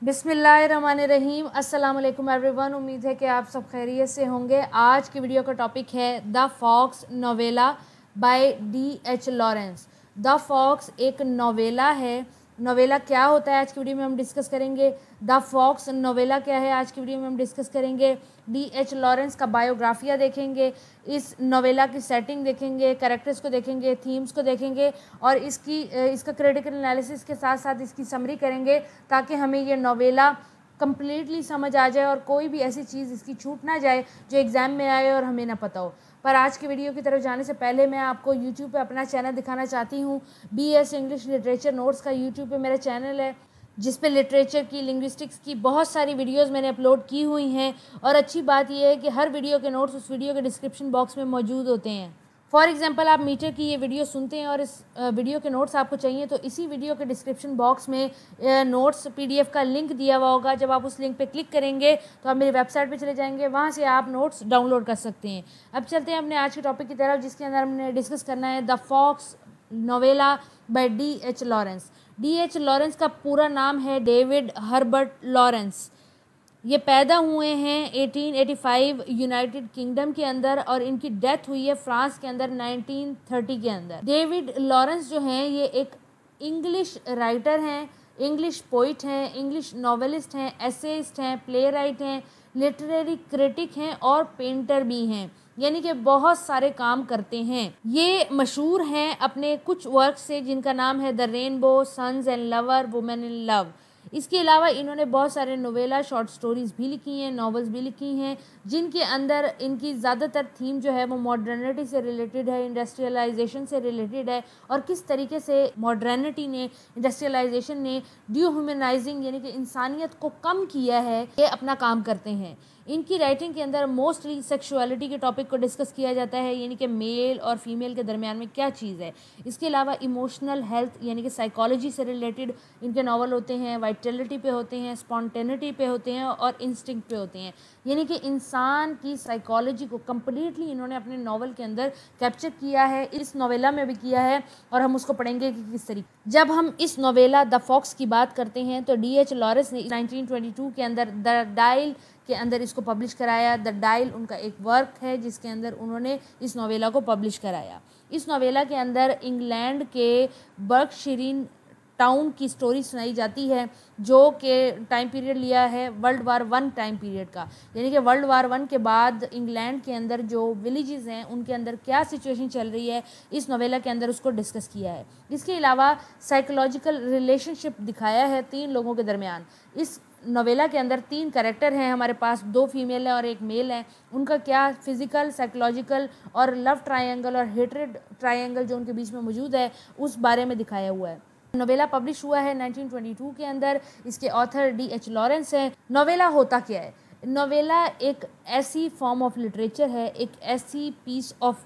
बिस्मिल्लाहिर्रहमानिर्रहीम। अस्सलाम वालेकुम एवरीवन। उम्मीद है कि आप सब खैरियत से होंगे। आज की वीडियो का टॉपिक है The Fox novella by D.H. Lawrence. The Fox एक नोवेला है। नोवेला क्या होता है आज की वीडियो में हम डिस्कस करेंगे। द फॉक्स नोवेला क्या है आज की वीडियो में हम डिस्कस करेंगे। D.H. लॉरेंस का बायोग्राफिया देखेंगे, इस नोवेला की सेटिंग देखेंगे, कैरेक्टर्स को देखेंगे, थीम्स को देखेंगे और इसका क्रिटिकल एनालिसिस के साथ साथ इसकी समरी करेंगे ताकि हमें ये नोवेला कम्प्लीटली समझ आ जाए और कोई भी ऐसी चीज़ इसकी छूट ना जाए जो एग्ज़ाम में आए और हमें ना पता हो। पर आज की वीडियो की तरफ जाने से पहले मैं आपको YouTube पे अपना चैनल दिखाना चाहती हूँ। BS इंग्लिश लिटरेचर नोट्स का YouTube पे मेरा चैनल है जिस पे लिटरेचर की, लिंग्विस्टिक्स की बहुत सारी वीडियोस मैंने अपलोड की हुई हैं। और अच्छी बात यह है कि हर वीडियो के नोट्स उस वीडियो के डिस्क्रिप्शन बॉक्स में मौजूद होते हैं। फॉर एग्जांपल, आप मीटर की ये वीडियो सुनते हैं और इस वीडियो के नोट्स आपको चाहिए तो इसी वीडियो के डिस्क्रिप्शन बॉक्स में नोट्स PDF का लिंक दिया हुआ होगा। जब आप उस लिंक पे क्लिक करेंगे तो आप मेरी वेबसाइट पे चले जाएंगे, वहाँ से आप नोट्स डाउनलोड कर सकते हैं। अब चलते हैं अपने आज के टॉपिक की तरफ, जिसके अंदर हमने डिस्कस करना है The Fox novella by D.H. Lawrence. D.H. Lawrence का पूरा नाम है डेविड हर्बर्ट लॉरेंस। ये पैदा हुए हैं 1885 यूनाइटेड किंगडम के अंदर और इनकी डेथ हुई है फ्रांस के अंदर 1930 के अंदर। डेविड लॉरेंस जो हैं ये एक इंग्लिश राइटर हैं, इंग्लिश पोइट हैं, इंग्लिश नॉवेलिस्ट हैं, एसेइस्ट हैं, प्ले राइट हैं, लिटरेरी क्रिटिक हैं और पेंटर भी हैं, यानी कि बहुत सारे काम करते हैं। ये मशहूर हैं अपने कुछ वर्क से जिनका नाम है The Rainbow, Sons and Lover, Women in Love. इसके अलावा इन्होंने बहुत सारे नोवेला, शॉर्ट स्टोरीज़ भी लिखी हैं, नॉवेल्स भी लिखी हैं, जिनके अंदर इनकी ज़्यादातर थीम जो है वो मॉडर्निटी से रिलेटेड है, इंडस्ट्रियलाइजेशन से रिलेटेड है और किस तरीके से मॉडर्निटी ने, इंडस्ट्रियलाइजेशन ने डिह्यूमनाइजिंग यानी कि इंसानियत को कम किया है, ये अपना काम करते हैं। इनकी राइटिंग के अंदर मोस्टली सेक्सुअलिटी के टॉपिक को डिस्कस किया जाता है, यानी कि मेल और फीमेल के दरमियान में क्या चीज़ है। इसके अलावा इमोशनल हेल्थ यानी कि साइकोलॉजी से रिलेटेड इनके नावल होते हैं, वाइटलिटी पे होते हैं, स्पॉन्टेनिटी पे होते हैं और इंस्टिंक्ट पे होते हैं, यानी कि इंसान की साइकोलॉजी को कम्प्लीटली इन्होंने अपने नावल के अंदर कैप्चर किया है, इस नोवेला में भी किया है और हम उसको पढ़ेंगे कि किस तरीके। जब हम इस नोवेला द फॉक्स की बात करते हैं तो D.H. लॉरेंस ने 1922 के अंदर द डायल के अंदर इसको पब्लिश कराया। द डायल उनका एक वर्क है जिसके अंदर उन्होंने इस नोवेला को पब्लिश कराया। इस नोवेला के अंदर इंग्लैंड के बर्कशायर टाउन की स्टोरी सुनाई जाती है, जो कि टाइम पीरियड लिया है वर्ल्ड वार 1 टाइम पीरियड का, यानी कि वर्ल्ड वार 1 के बाद इंग्लैंड के अंदर जो विलेजेस हैं उनके अंदर क्या सिचुएशन चल रही है, इस नोवेला के अंदर उसको डिस्कस किया है। इसके अलावा साइकोलॉजिकल रिलेशनशिप दिखाया है 3 लोगों के दरमियान। इस नोवेला के अंदर 3 कैरेक्टर हैं हमारे पास, 2 फीमेल हैं और 1 मेल है। उनका क्या फिजिकल, साइकोलॉजिकल और लव ट्रायंगल और हेट्रेड ट्रायंगल जो उनके बीच में मौजूद है उस बारे में दिखाया हुआ है। नोवेला पब्लिश हुआ है 1922 के अंदर। इसके ऑथर D.H. लॉरेंस हैं। नोवेला होता क्या है? नोवेला एक ऐसी फॉर्म ऑफ लिटरेचर है, एक ऐसी पीस ऑफ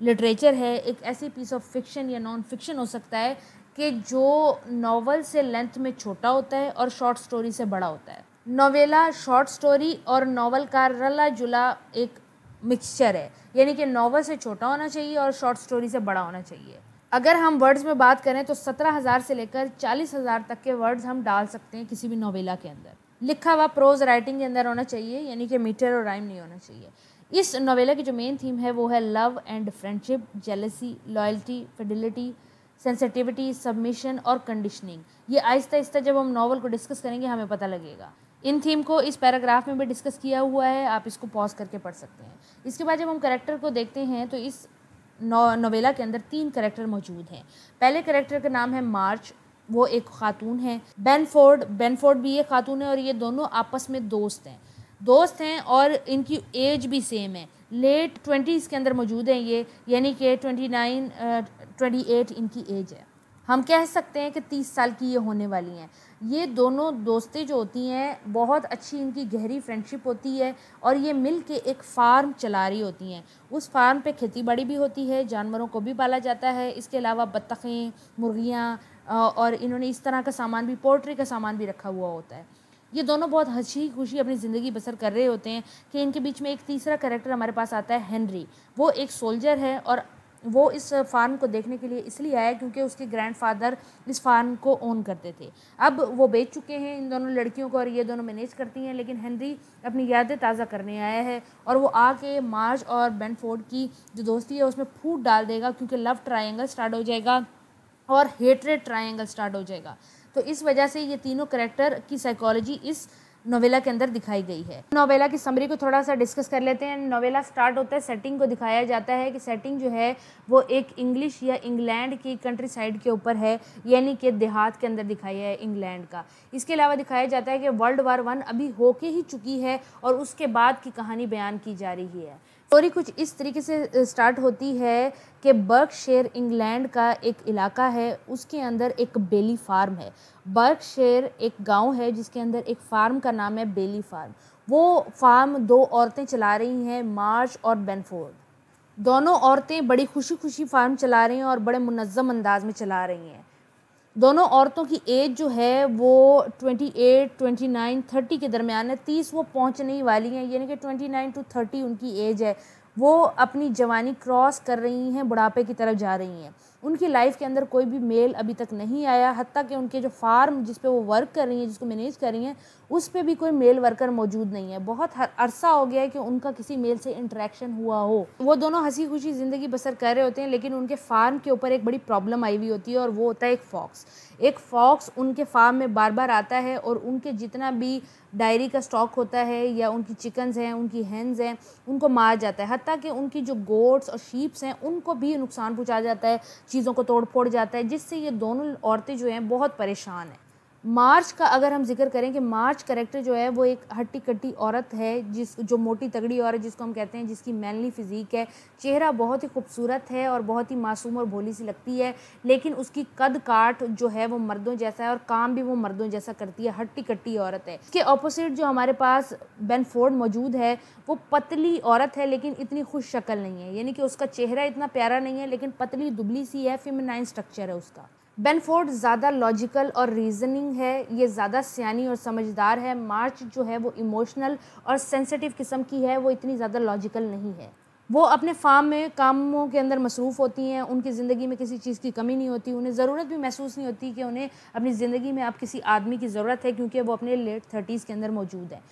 लिटरेचर है, एक ऐसी पीस ऑफ फिक्शन या नॉन फिक्शन हो सकता है कि जो नॉवल से लेंथ में छोटा होता है और शॉर्ट स्टोरी से बड़ा होता है। नोवेला शॉर्ट स्टोरी और नॉवल का रला जुला एक मिक्सचर है, यानी कि नॉवल से छोटा होना चाहिए और शॉर्ट स्टोरी से बड़ा होना चाहिए। अगर हम वर्ड्स में बात करें तो 17,000 से लेकर 40,000 तक के वर्ड्स हम डाल सकते हैं किसी भी नोवेला के अंदर। लिखा हुआ प्रोज राइटिंग के अंदर होना चाहिए, यानी कि मीटर और राइम नहीं होना चाहिए। इस नोवेला की जो मेन थीम है वो है love and friendship, jealousy, loyalty, fidelity, sensitivity, submission और कंडीशनिंग। ये आहिस्ता आहिस्ता जब हम नॉवल को डिस्कस करेंगे हमें पता लगेगा। इन थीम को इस पैराग्राफ में भी डिस्कस किया हुआ है, आप इसको पॉज करके पढ़ सकते हैं। इसके बाद जब हम कैरेक्टर को देखते हैं तो इस नोवेला के अंदर 3 कैरेक्टर मौजूद हैं। पहले कैरेक्टर का नाम है मार्च, वो एक खातून है। बेनफोर्ड भी एक खातून है और ये दोनों आपस में दोस्त हैं और इनकी एज भी सेम है, लेट 20s के अंदर मौजूद हैं ये, यानी कि 28 इनकी एज है। हम कह सकते हैं कि 30 साल की ये होने वाली हैं। ये दोनों दोस्तें जो होती हैं बहुत अच्छी इनकी गहरी फ्रेंडशिप होती है और ये मिल के एक फार्म चला रही होती हैं। उस फार्म पे खेती बाड़ी भी होती है, जानवरों को भी पाला जाता है। इसके अलावा बत्तखें, मुर्गियाँ और इन्होंने इस तरह का सामान भी, पोल्ट्री का सामान भी रखा हुआ होता है। ये दोनों बहुत हंसी खुशी अपनी ज़िंदगी बसर कर रहे होते हैं कि इनके बीच में एक तीसरा कैरेक्टर हमारे पास आता है, हेनरी। वो एक सोल्जर है और वो इस फार्म को देखने के लिए इसलिए आया क्योंकि उसके ग्रैंडफादर इस फार्म को ओन करते थे। अब वो बेच चुके हैं इन दोनों लड़कियों को और ये दोनों मैनेज करती हैं, लेकिन हेनरी अपनी यादें ताज़ा करने आया है और वो आके मार्ज और बेनफोर्ड की जो दोस्ती है उसमें फूट डाल देगा, क्योंकि लव ट्रायंगल स्टार्ट हो जाएगा और हेट्रेड ट्रायंगल स्टार्ट हो जाएगा। तो इस वजह से ये तीनों कैरेक्टर की साइकोलॉजी इस नोवेला के अंदर दिखाई गई है। नोवेला की समरी को थोड़ा सा डिस्कस कर लेते हैं। नोवेला स्टार्ट होता है, सेटिंग को दिखाया जाता है कि सेटिंग जो है वो एक इंग्लिश या इंग्लैंड की कंट्री साइड के ऊपर है, यानी कि देहात के अंदर दिखाया है इंग्लैंड का। इसके अलावा दिखाया जाता है कि वर्ल्ड वार 1 अभी होके ही चुकी है और उसके बाद की कहानी बयान की जा रही है। स्टोरी कुछ इस तरीके से स्टार्ट होती है कि बर्कशायर इंग्लैंड का एक इलाका है, उसके अंदर एक बेली फार्म है। बर्कशायर एक गांव है जिसके अंदर एक फार्म का नाम है बेली फार्म। वो फार्म 2 औरतें चला रही हैं, मार्ज और बेनफोर्ड। दोनों औरतें बड़ी खुशी खुशी फार्म चला रही हैं और बड़े मुनज़्ज़म अंदाज में चला रही हैं। दोनों औरतों की एज जो है वो 28, 29, 30 के दरमियान है। 30 वो पहुंचने ही वाली हैं, यानी कि 29 to 30 उनकी एज है। वो अपनी जवानी क्रॉस कर रही हैं, बुढ़ापे की तरफ जा रही हैं। उनकी लाइफ के अंदर कोई भी मेल अभी तक नहीं आया, हत्ता कि उनके जो फार्म जिस पे वो वर्क कर रही हैं, जिसको मैनेज कर रही हैं, उस पे भी कोई मेल वर्कर मौजूद नहीं है। बहुत अरसा हो गया है कि उनका किसी मेल से इंटरेक्शन हुआ हो। वो दोनों हंसी खुशी ज़िंदगी बसर कर रहे होते हैं, लेकिन उनके फार्म के ऊपर एक बड़ी प्रॉब्लम आई हुई होती है और वो होता है एक फॉक्स। एक फॉक्स उनके फार्म में बार बार आता है और उनके जितना भी डायरी का स्टॉक होता है या उनकी चिकन्स हैं, उनकी हेन्स हैं, उनको मार जाता है। हत्ता कि उनकी जो गोट्स और शीप्स हैं उनको भी नुकसान पहुंचा जाता है, चीज़ों को तोड़ फोड़ जाता है, जिससे ये दोनों औरतें जो हैं बहुत परेशान हैं। मार्च का अगर हम जिक्र करें कि मार्च कैरेक्टर जो है वो एक हट्टी कट्टी औरत है, जो मोटी तगड़ी औरत जिसको हम कहते हैं, जिसकी मैनली फिजिक है, चेहरा बहुत ही खूबसूरत है और बहुत ही मासूम और भोली सी लगती है, लेकिन उसकी कद काट जो है वो मर्दों जैसा है और काम भी वो मर्दों जैसा करती है। हट्टी कट्टी औरत है। इसके ऑपोजिट जो हमारे पास बेनफोर्ड मौजूद है, वो पतली औरत है लेकिन इतनी खुश शक्ल नहीं है, यानी कि उसका चेहरा इतना प्यारा नहीं है लेकिन पतली दुबली सी है, फेमिनाइन स्ट्रक्चर है उसका। बेनफोर्ड ज़्यादा लॉजिकल और रीजनिंग है, ये ज़्यादा सियानी और समझदार है। मार्च जो है वो इमोशनल और सेंसिटिव किस्म की है, वो इतनी ज़्यादा लॉजिकल नहीं है। वो अपने फार्म में कामों के अंदर मसरूफ़ होती हैं, उनकी ज़िंदगी में किसी चीज़ की कमी नहीं होती, उन्हें ज़रूरत भी महसूस नहीं होती कि उन्हें अपनी ज़िंदगी में अब किसी आदमी की ज़रूरत है, क्योंकि वो अपने लेट 30s के अंदर मौजूद है,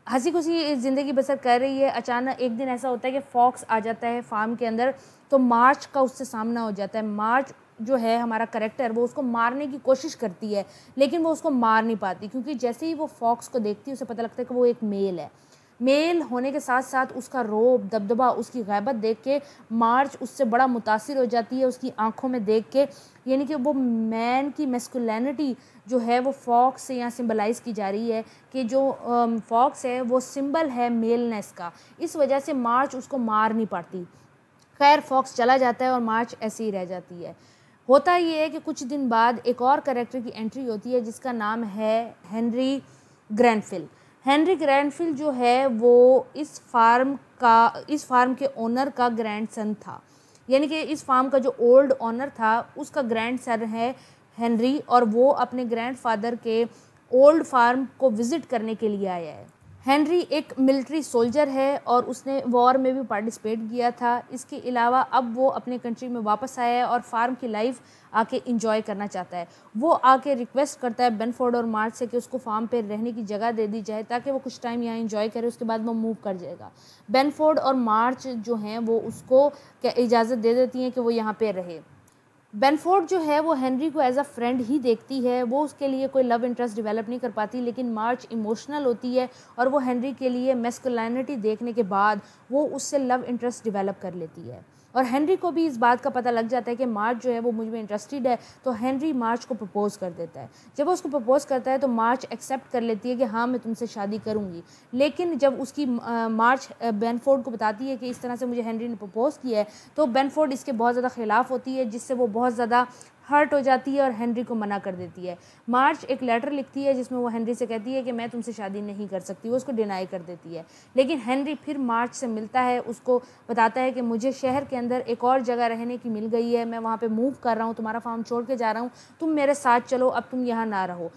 हंसी खुशी ज़िंदगी बसर कर रही है। अचानक एक दिन ऐसा होता है कि फॉक्स आ जाता है फार्म के अंदर, तो मार्च का उससे सामना हो जाता है। मार्च जो है हमारा करेक्टर, वो उसको मारने की कोशिश करती है लेकिन वो उसको मार नहीं पाती, क्योंकि जैसे ही वो फॉक्स को देखती है उसे पता लगता है कि वो एक मेल है। मेल होने के साथ साथ उसका रोब, दबदबा, उसकी गैबत देख के मार्च उससे बड़ा मुतासिर हो जाती है, उसकी आंखों में देख के, यानी कि वो मैन की मैस्कुलिनिटी जो है वो फॉक्स से यहाँ सिंबलाइज की जा रही है कि जो फॉक्स है वो सिंबल है मेलनेस का। इस वजह से मार्च उसको मार नहीं पाती। खैर फॉक्स चला जाता है और मार्च ऐसे ही रह जाती है। होता ये है कि कुछ दिन बाद एक और कैरेक्टर की एंट्री होती है जिसका नाम है हेनरी ग्रैंडफिल। हेनरी ग्रैंडफिल जो है वो इस फार्म के ओनर का ग्रैंडसन था, यानी कि इस फार्म का जो ओल्ड ओनर था उसका ग्रैंडसन है हेनरी, और वो अपने ग्रैंडफादर के ओल्ड फार्म को विज़िट करने के लिए आया है। हेनरी एक मिलिट्री सोल्जर है और उसने वॉर में भी पार्टिसिपेट किया था। इसके अलावा अब वो अपने कंट्री में वापस आया है और फार्म की लाइफ आके इंजॉय करना चाहता है। वो आके रिक्वेस्ट करता है बेनफोर्ड और मार्च से कि उसको फार्म पे रहने की जगह दे दी जाए ताकि वो कुछ टाइम यहाँ इंजॉय करे, उसके बाद वो मूव कर जाएगा। बेनफोर्ड और मार्च जो हैं वो उसको इजाज़त दे देती हैं कि वो यहाँ पे रहे। बेनफोर्ड जो है वो हेनरी को एज अ फ्रेंड ही देखती है, वो उसके लिए कोई लव इंटरेस्ट डेवलप नहीं कर पाती, लेकिन मार्च इमोशनल होती है और वो हेनरी के लिए मैस्कुलिनिटी देखने के बाद वो उससे लव इंटरेस्ट डेवलप कर लेती है। और हेनरी को भी इस बात का पता लग जाता है कि मार्च जो है वो मुझ में इंटरेस्टेड है, तो हेनरी मार्च को प्रपोज़ कर देता है। जब वो उसको प्रपोज़ करता है तो मार्च एक्सेप्ट कर लेती है कि हाँ मैं तुमसे शादी करूँगी, लेकिन जब उसकी मार्च बेनफोर्ड को बताती है कि इस तरह से मुझे हेनरी ने प्रपोज़ किया है, तो बेनफोर्ड इसके बहुत ज़्यादा ख़िलाफ़ होती है, जिससे वो बहुत ज़्यादा हर्ट हो जाती है और हेनरी को मना कर देती है। मार्च एक लेटर लिखती है जिसमें वो हेनरी से कहती है कि मैं तुमसे शादी नहीं कर सकती, वो उसको डिनाई कर देती है। लेकिन हेनरी फिर मार्च से मिलता है, उसको बताता है कि मुझे शहर के अंदर एक और जगह रहने की मिल गई है, मैं वहाँ पे मूव कर रहा हूँ, तुम्हारा फार्म छोड़ के जा रहा हूँ, तुम मेरे साथ चलो, अब तुम यहाँ ना रहो।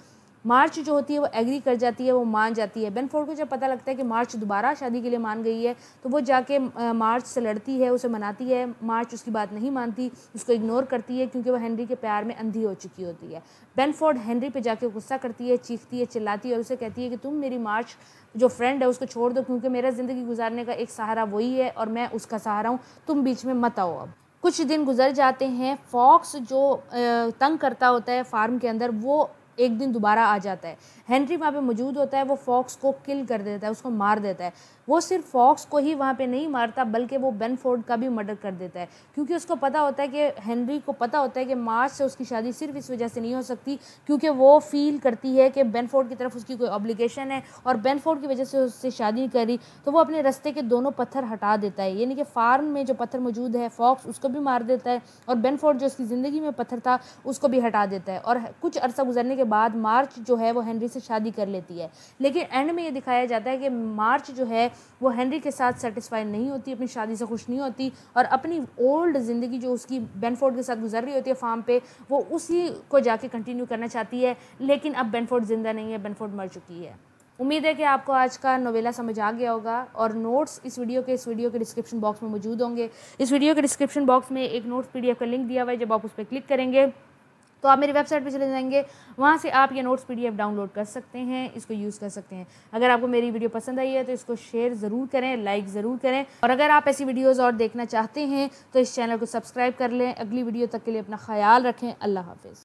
मार्च जो होती है वो एग्री कर जाती है, वो मान जाती है। बेनफोर्ड को जब पता लगता है कि मार्च दोबारा शादी के लिए मान गई है तो वो जाके मार्च से लड़ती है, उसे मनाती है। मार्च उसकी बात नहीं मानती, उसको इग्नोर करती है क्योंकि वो हेनरी के प्यार में अंधी हो चुकी होती है। बेनफोर्ड हेनरी पे जाके गुस्सा करती है, चीखती है, चिल्लाती है और उसे कहती है कि तुम मेरी मार्च जो फ्रेंड है उसको छोड़ दो, क्योंकि मेरा ज़िंदगी गुजारने का एक सहारा वही है और मैं उसका सहारा हूँ, तुम बीच में मत आओ। अब कुछ दिन गुजर जाते हैं। फॉक्स जो तंग करता होता है फार्म के अंदर वो एक दिन दोबारा आ जाता है। हेनरी वहाँ पे मौजूद होता है, वो फॉक्स को किल कर देता है, उसको मार देता है। वो सिर्फ फॉक्स को ही वहाँ पे नहीं मारता बल्कि वो बेनफोर्ड का भी मर्डर कर देता है, क्योंकि उसको पता होता है कि हेनरी को पता होता है कि मार्च से उसकी शादी सिर्फ इस वजह से नहीं हो सकती क्योंकि वो फील करती है कि बेनफोर्ड की तरफ उसकी कोई ऑब्लिगेशन है और बेनफोर्ड की वजह से उससे शादी नहीं करी। तो वो अपने रास्ते के दोनों पत्थर हटा देता है, यानी कि फार्म में जो पत्थर मौजूद है फॉक्स उसको भी मार देता है और बेनफोर्ड जो उसकी ज़िंदगी में पत्थर था उसको भी हटा देता है। और कुछ अरसा गुजरने के बाद मार्च जो है वो हेनरी से शादी कर लेती है, लेकिन एंड में ये दिखाया जाता है कि मार्च जो है वो हेनरी के साथ सेटिस्फाई नहीं होती, अपनी शादी से खुश नहीं होती और अपनी ओल्ड ज़िंदगी जो उसकी बेनफोर्ड के साथ गुजर रही होती है फार्म पे, वो उसी को जाके कंटिन्यू करना चाहती है। लेकिन अब बेनफोर्ड ज़िंदा नहीं है, बेनफोर्ड मर चुकी है। उम्मीद है कि आपको आज का नोवेला समझ आ गया होगा और नोट्स इस वीडियो के डिस्क्रिप्शन बॉक्स में मौजूद होंगे। इस वीडियो के डिस्क्रिप्शन बॉक्स में एक नोट्स PDF का लिंक दिया हुआ है, जब आप उस पर क्लिक करेंगे तो आप मेरी वेबसाइट पे चले जाएंगे, वहाँ से आप ये नोट्स PDF डाउनलोड कर सकते हैं, इसको यूज़ कर सकते हैं। अगर आपको मेरी वीडियो पसंद आई है तो इसको शेयर ज़रूर करें, लाइक ज़रूर करें और अगर आप ऐसी वीडियोज़ और देखना चाहते हैं तो इस चैनल को सब्सक्राइब कर लें। अगली वीडियो तक के लिए अपना ख्याल रखें। अल्लाह हाफिज़।